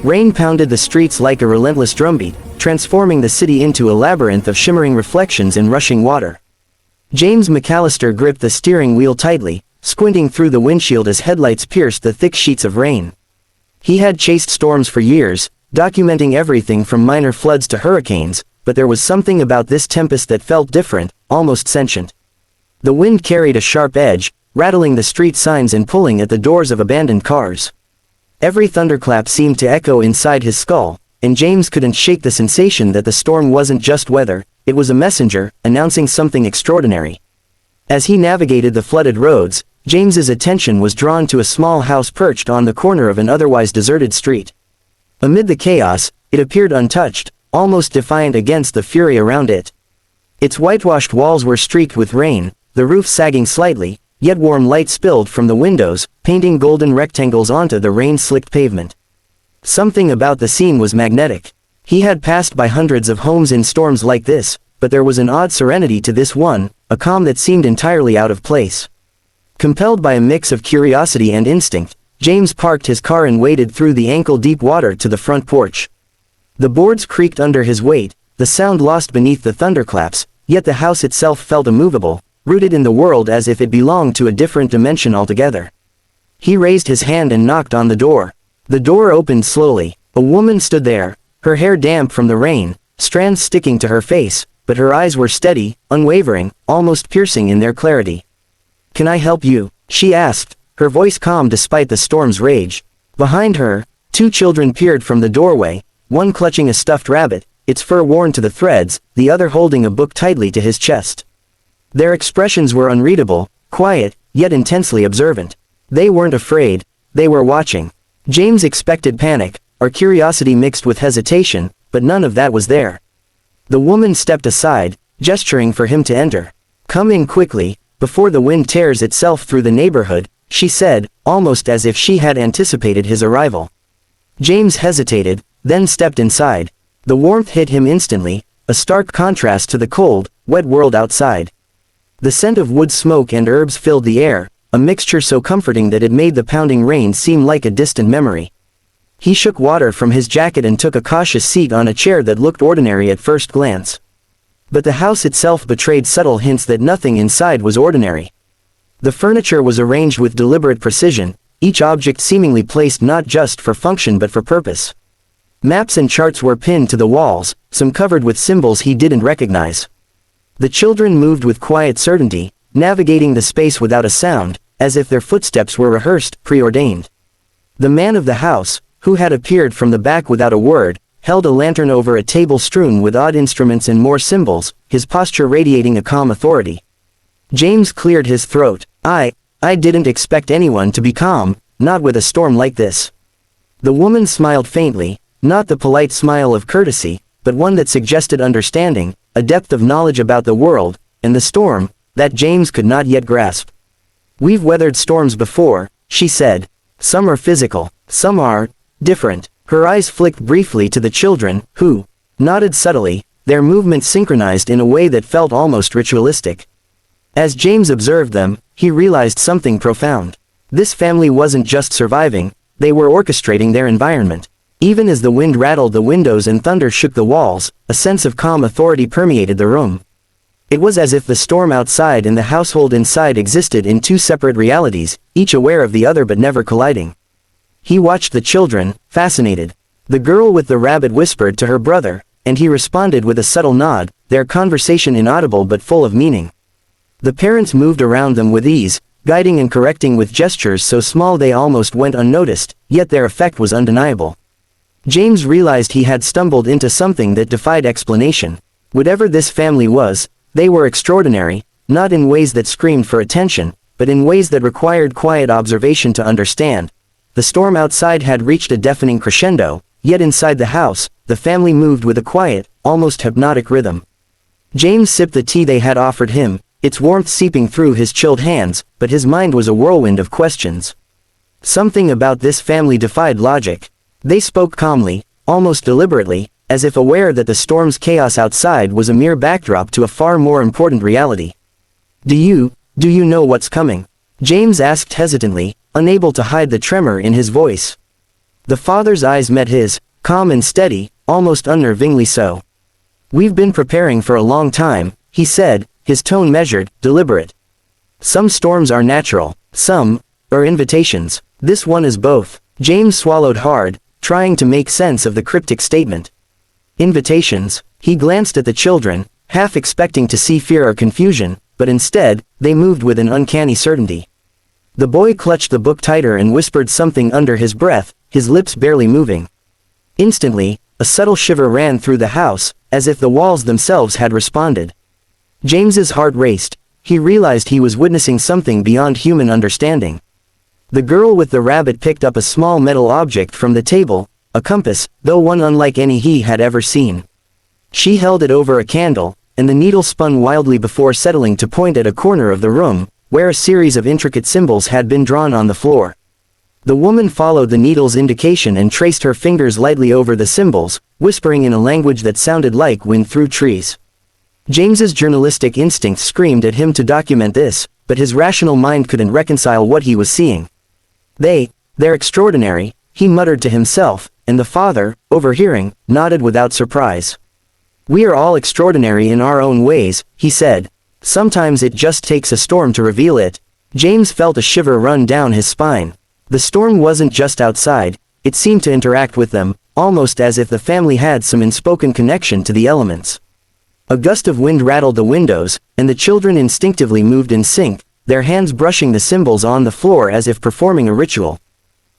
Rain pounded the streets like a relentless drumbeat, transforming the city into a labyrinth of shimmering reflections in rushing water. James McCallister gripped the steering wheel tightly, squinting through the windshield as headlights pierced the thick sheets of rain. He had chased storms for years, documenting everything from minor floods to hurricanes, but there was something about this tempest that felt different, almost sentient. The wind carried a sharp edge, rattling the street signs and pulling at the doors of abandoned cars. Every thunderclap seemed to echo inside his skull, and James couldn't shake the sensation that the storm wasn't just weather, it was a messenger, announcing something extraordinary. As he navigated the flooded roads, James's attention was drawn to a small house perched on the corner of an otherwise deserted street. Amid the chaos, it appeared untouched, almost defiant against the fury around it. Its whitewashed walls were streaked with rain, the roof sagging slightly, yet warm light spilled from the windows, painting golden rectangles onto the rain-slicked pavement. Something about the scene was magnetic. He had passed by hundreds of homes in storms like this, but there was an odd serenity to this one, a calm that seemed entirely out of place. Compelled by a mix of curiosity and instinct, James parked his car and waded through the ankle-deep water to the front porch. The boards creaked under his weight, the sound lost beneath the thunderclaps, yet the house itself felt immovable, rooted in the world as if it belonged to a different dimension altogether. He raised his hand and knocked on the door. The door opened slowly. A woman stood there, her hair damp from the rain, strands sticking to her face, but her eyes were steady, unwavering, almost piercing in their clarity. "Can I help you?" she asked, her voice calm despite the storm's rage. Behind her, two children peered from the doorway, one clutching a stuffed rabbit, its fur worn to the threads, the other holding a book tightly to his chest. Their expressions were unreadable, quiet, yet intensely observant. They weren't afraid, they were watching. James expected panic, or curiosity mixed with hesitation, but none of that was there. The woman stepped aside, gesturing for him to enter. "Come in quickly, before the wind tears itself through the neighborhood," she said, almost as if she had anticipated his arrival. James hesitated, then stepped inside. The warmth hit him instantly, a stark contrast to the cold, wet world outside. The scent of wood smoke and herbs filled the air, a mixture so comforting that it made the pounding rain seem like a distant memory. He shook water from his jacket and took a cautious seat on a chair that looked ordinary at first glance. But the house itself betrayed subtle hints that nothing inside was ordinary. The furniture was arranged with deliberate precision, each object seemingly placed not just for function but for purpose. Maps and charts were pinned to the walls, some covered with symbols he didn't recognize. The children moved with quiet certainty, navigating the space without a sound, as if their footsteps were rehearsed, preordained. The man of the house, who had appeared from the back without a word, held a lantern over a table strewn with odd instruments and more symbols, his posture radiating a calm authority. James cleared his throat. I didn't expect anyone to be calm, not with a storm like this." The woman smiled faintly, not the polite smile of courtesy, but one that suggested understanding, a depth of knowledge about the world, and the storm, that James could not yet grasp. "We've weathered storms before," she said. "Some are physical, some are different." Her eyes flicked briefly to the children, who nodded subtly, their movements synchronized in a way that felt almost ritualistic. As James observed them, he realized something profound. This family wasn't just surviving, they were orchestrating their environment. Even as the wind rattled the windows and thunder shook the walls, a sense of calm authority permeated the room. It was as if the storm outside and the household inside existed in two separate realities, each aware of the other but never colliding. He watched the children, fascinated. The girl with the rabbit whispered to her brother, and he responded with a subtle nod, their conversation inaudible but full of meaning. The parents moved around them with ease, guiding and correcting with gestures so small they almost went unnoticed, yet their effect was undeniable. James realized he had stumbled into something that defied explanation. Whatever this family was, they were extraordinary, not in ways that screamed for attention, but in ways that required quiet observation to understand. The storm outside had reached a deafening crescendo, yet inside the house, the family moved with a quiet, almost hypnotic rhythm. James sipped the tea they had offered him, its warmth seeping through his chilled hands, but his mind was a whirlwind of questions. Something about this family defied logic. They spoke calmly, almost deliberately, as if aware that the storm's chaos outside was a mere backdrop to a far more important reality. Do you know what's coming?" James asked hesitantly, unable to hide the tremor in his voice. The father's eyes met his, calm and steady, almost unnervingly so. "We've been preparing for a long time," he said, his tone measured, deliberate. "Some storms are natural, some are invitations. This one is both." James swallowed hard, trying to make sense of the cryptic statement. Invitations. He glanced at the children, half expecting to see fear or confusion, but instead, they moved with an uncanny certainty. The boy clutched the book tighter and whispered something under his breath, his lips barely moving. Instantly, a subtle shiver ran through the house, as if the walls themselves had responded. James's heart raced. He realized he was witnessing something beyond human understanding. The girl with the rabbit picked up a small metal object from the table, a compass, though one unlike any he had ever seen. She held it over a candle, and the needle spun wildly before settling to point at a corner of the room, where a series of intricate symbols had been drawn on the floor. The woman followed the needle's indication and traced her fingers lightly over the symbols, whispering in a language that sounded like wind through trees. James's journalistic instincts screamed at him to document this, but his rational mind couldn't reconcile what he was seeing. They're extraordinary," he muttered to himself, and the father, overhearing, nodded without surprise. "We are all extraordinary in our own ways," he said. "Sometimes it just takes a storm to reveal it." James felt a shiver run down his spine. The storm wasn't just outside, it seemed to interact with them, almost as if the family had some unspoken connection to the elements. A gust of wind rattled the windows, and the children instinctively moved in sync, their hands brushing the symbols on the floor as if performing a ritual.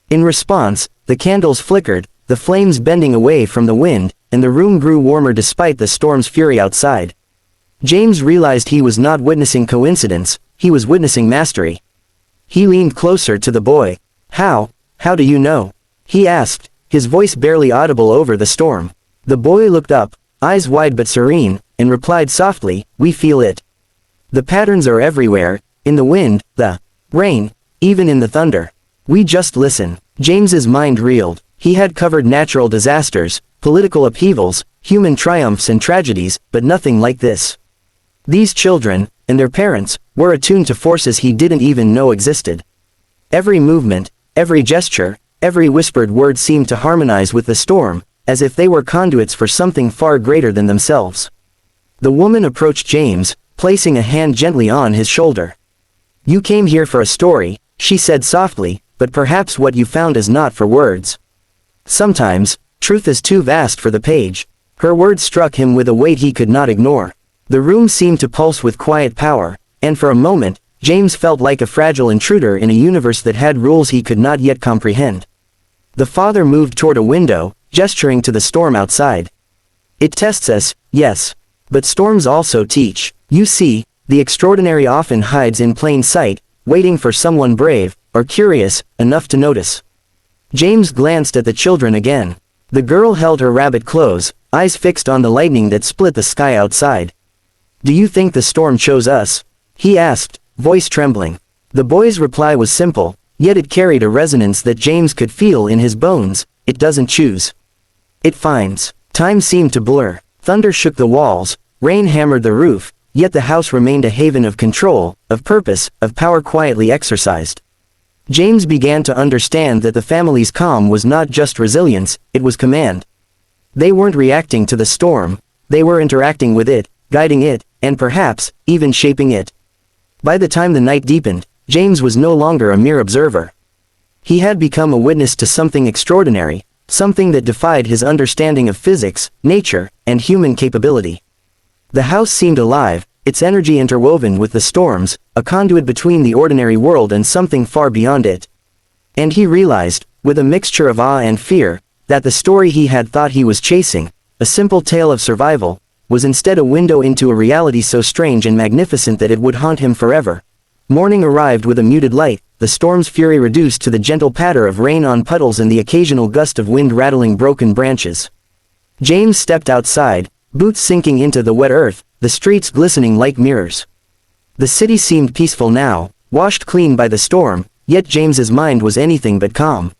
In response, the candles flickered, the flames bending away from the wind, and the room grew warmer despite the storm's fury outside. James realized he was not witnessing coincidence, he was witnessing mastery. He leaned closer to the boy. How do you know?" he asked, his voice barely audible over the storm. The boy looked up, eyes wide but serene, and replied softly, "We feel it. The patterns are everywhere, in the wind, the rain, even in the thunder. We just listen." James's mind reeled. He had covered natural disasters, political upheavals, human triumphs and tragedies, but nothing like this. These children, and their parents, were attuned to forces he didn't even know existed. Every movement, every gesture, every whispered word seemed to harmonize with the storm, as if they were conduits for something far greater than themselves. The woman approached James, placing a hand gently on his shoulder. "You came here for a story," she said softly, "but perhaps what you found is not for words. Sometimes, truth is too vast for the page." Her words struck him with a weight he could not ignore. The room seemed to pulse with quiet power, and for a moment, James felt like a fragile intruder in a universe that had rules he could not yet comprehend. The father moved toward a window, gesturing to the storm outside. "It tests us, yes. But storms also teach. You see, the extraordinary often hides in plain sight, waiting for someone brave, or curious, enough to notice." James glanced at the children again. The girl held her rabbit close, eyes fixed on the lightning that split the sky outside. "Do you think the storm chose us?" he asked, voice trembling. The boy's reply was simple, yet it carried a resonance that James could feel in his bones. "It doesn't choose. It finds." Time seemed to blur. Thunder shook the walls, rain hammered the roof, yet the house remained a haven of control, of purpose, of power quietly exercised. James began to understand that the family's calm was not just resilience, it was command. They weren't reacting to the storm, they were interacting with it, guiding it, and perhaps, even shaping it. By the time the night deepened, James was no longer a mere observer. He had become a witness to something extraordinary, something that defied his understanding of physics, nature, and human capability. The house seemed alive, its energy interwoven with the storms, a conduit between the ordinary world and something far beyond it. And he realized, with a mixture of awe and fear, that the story he had thought he was chasing, a simple tale of survival, was instead a window into a reality so strange and magnificent that it would haunt him forever. Morning arrived with a muted light, the storm's fury reduced to the gentle patter of rain on puddles and the occasional gust of wind rattling broken branches. James stepped outside, boots sinking into the wet earth, the streets glistening like mirrors. The city seemed peaceful now, washed clean by the storm, yet James's mind was anything but calm.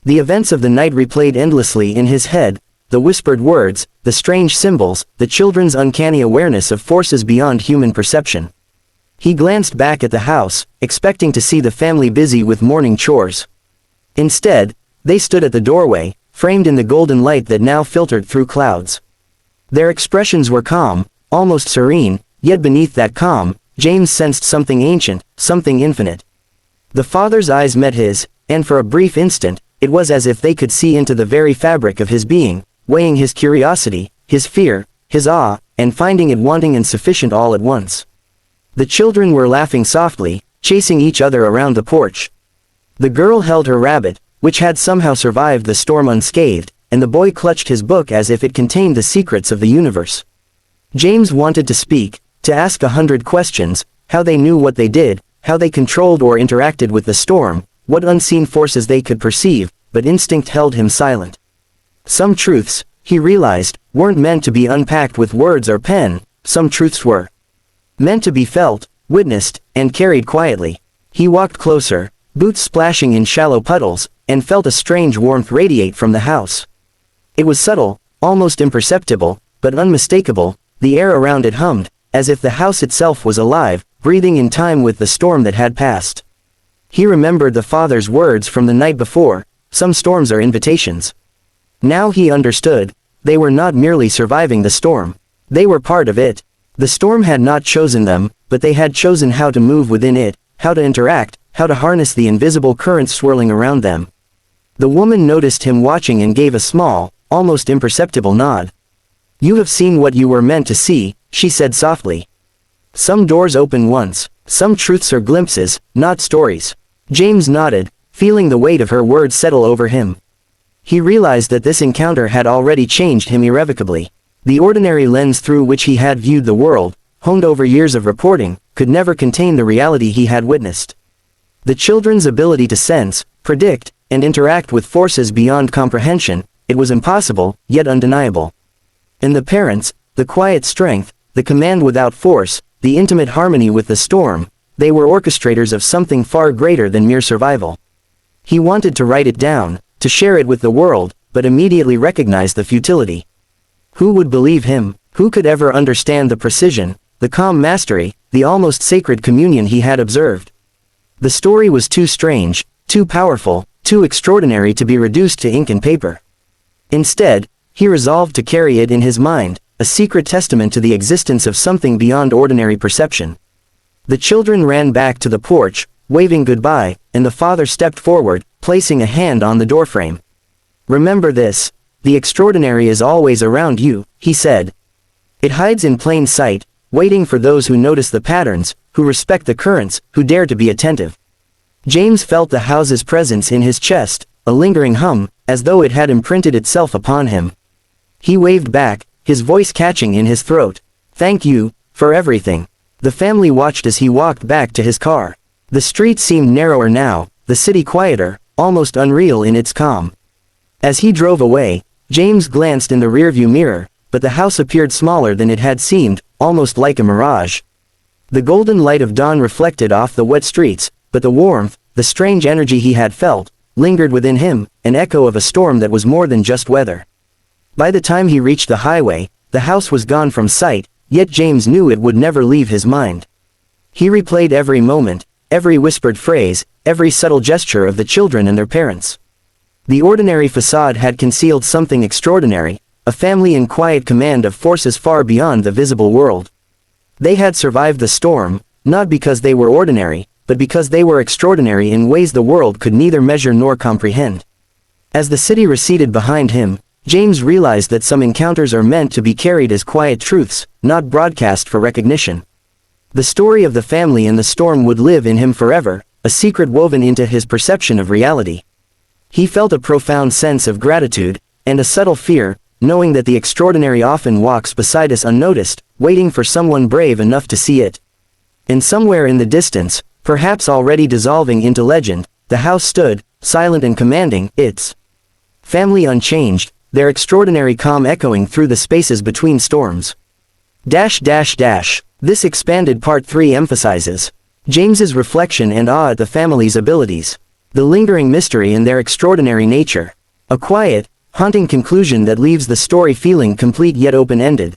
The events of the night replayed endlessly in his head, the whispered words, the strange symbols, the children's uncanny awareness of forces beyond human perception. He glanced back at the house, expecting to see the family busy with morning chores. Instead, They stood at the doorway, framed in the golden light that now filtered through clouds. Their expressions were calm, almost serene, yet beneath that calm, James sensed something ancient, something infinite. The father's eyes met his, and for a brief instant, it was as if they could see into the very fabric of his being, weighing his curiosity, his fear, his awe, and finding it wanting and sufficient all at once. The children were laughing softly, chasing each other around the porch. The girl held her rabbit, which had somehow survived the storm unscathed, and the boy clutched his book as if it contained the secrets of the universe. James wanted to speak, to ask 100 questions, how they knew what they did, how they controlled or interacted with the storm, what unseen forces they could perceive, but instinct held him silent. Some truths, he realized, weren't meant to be unpacked with words or pen. Some truths were meant to be felt, witnessed, and carried quietly. He walked closer, boots splashing in shallow puddles, and felt a strange warmth radiate from the house. It was subtle, almost imperceptible, but unmistakable. The air around it hummed, as if the house itself was alive, breathing in time with the storm that had passed. He remembered the father's words from the night before, "Some storms are invitations." Now he understood, they were not merely surviving the storm. They were part of it. The storm had not chosen them, but they had chosen how to move within it, how to interact, how to harness the invisible currents swirling around them. The woman noticed him watching and gave a small, almost imperceptible nod. "You have seen what you were meant to see," she said softly. "Some doors open once, some truths are glimpses, not stories." James nodded, feeling the weight of her words settle over him. He realized that this encounter had already changed him irrevocably. The ordinary lens through which he had viewed the world, honed over years of reporting, could never contain the reality he had witnessed. The children's ability to sense, predict, and interact with forces beyond comprehension, it was impossible, yet undeniable. And the parents, the quiet strength, the command without force, the intimate harmony with the storm, they were orchestrators of something far greater than mere survival. He wanted to write it down, to share it with the world, but immediately recognized the futility. Who would believe him? Who could ever understand the precision, the calm mastery, the almost sacred communion he had observed? The story was too strange, too powerful, too extraordinary to be reduced to ink and paper. Instead, he resolved to carry it in his mind, a secret testament to the existence of something beyond ordinary perception. The children ran back to the porch, waving goodbye, and the father stepped forward, placing a hand on the doorframe. "Remember this, the extraordinary is always around you," he said. "It hides in plain sight, waiting for those who notice the patterns, who respect the currents, who dare to be attentive." James felt the house's presence in his chest, a lingering hum, as though it had imprinted itself upon him. He waved back, his voice catching in his throat. "Thank you, for everything." The family watched as he walked back to his car. The street seemed narrower now, the city quieter, almost unreal in its calm. As he drove away, James glanced in the rearview mirror, but the house appeared smaller than it had seemed, almost like a mirage. The golden light of dawn reflected off the wet streets, but the warmth, the strange energy he had felt, lingered within him, an echo of a storm that was more than just weather. By the time he reached the highway, the house was gone from sight, yet James knew it would never leave his mind. He replayed every moment, every whispered phrase, every subtle gesture of the children and their parents. The ordinary facade had concealed something extraordinary, a family in quiet command of forces far beyond the visible world. They had survived the storm, not because they were ordinary, but because they were extraordinary in ways the world could neither measure nor comprehend. As the city receded behind him, James realized that some encounters are meant to be carried as quiet truths, not broadcast for recognition. The story of the family and the storm would live in him forever, a secret woven into his perception of reality. He felt a profound sense of gratitude, and a subtle fear, knowing that the extraordinary often walks beside us unnoticed, waiting for someone brave enough to see it. And somewhere in the distance, perhaps already dissolving into legend, the house stood, silent and commanding, its family unchanged, their extraordinary calm echoing through the spaces between storms. This expanded part 3 emphasizes James's reflection and awe at the family's abilities, the lingering mystery and their extraordinary nature. A quiet, haunting conclusion that leaves the story feeling complete yet open-ended.